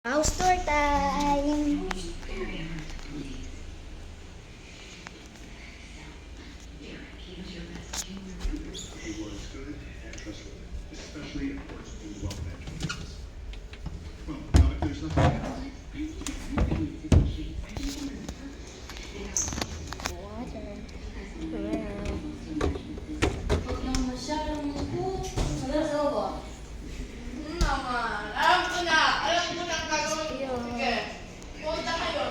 House tour time!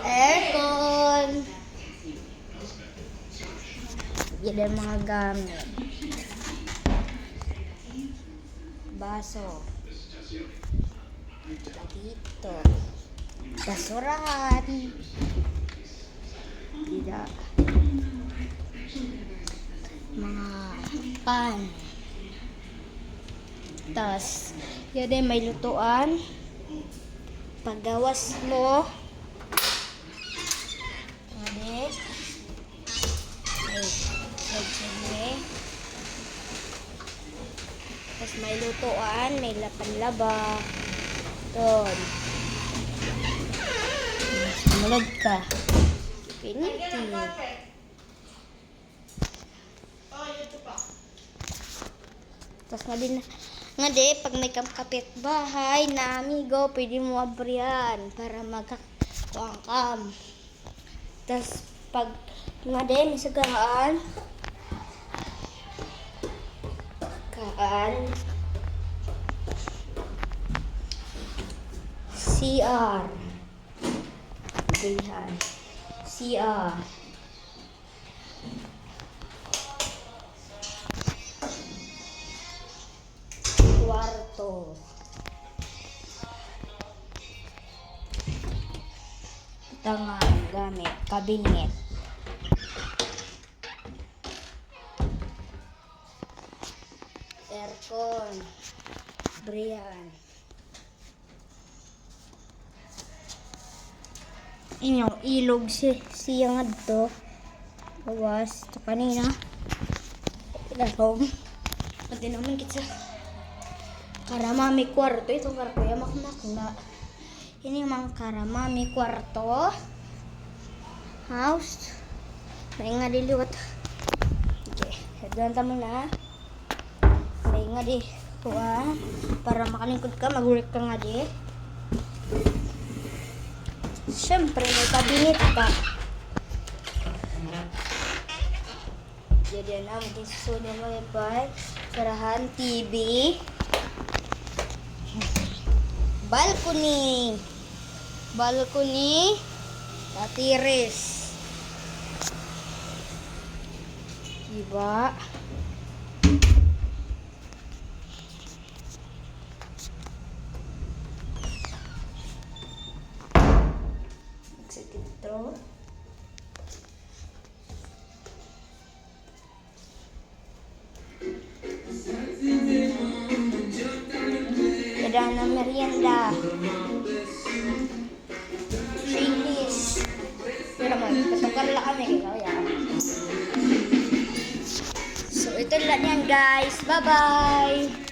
Aircon! Yan ang mga gamit. Baso. Dito. Basurahan. Tidak. Mga pan. Tas, yan din may lutuan. Paggawas mo, may sili. Tapos may lutuan, may lapan-laba. Doon. Sumunod ka. Piniti. Tapos nga di, pag may kapit bahay na amigo, pwede mo abrihan para magkakuangkam. Tapos pag nga di, may sagaan, CR. Abrihan. CR. Kwarto. Tangan, gamit, kabinet. Aircon. Brian. Inyong ilog siya nga dito. Bawas. Ito kanina. Ilahom. Pati naman kita. Karamami kwarto. Itong kwarto. Yamak-mak na. Ini mang karamami kwarto. House. May nga diliwat. Okay. Doon tamo na. May nga di. Kuha. Para makalingkod ka. Magulik ka nga di. Siyempre, may kabinet pa. Jadi na, maging susunod na mga ipay. Sarahan, TV. Balcony. Balcony. Tatiris. Diba? Dito. Ada na merienda. Chili's. Pero magpatukar lang kami. So, ito lang yan guys. Bye-bye!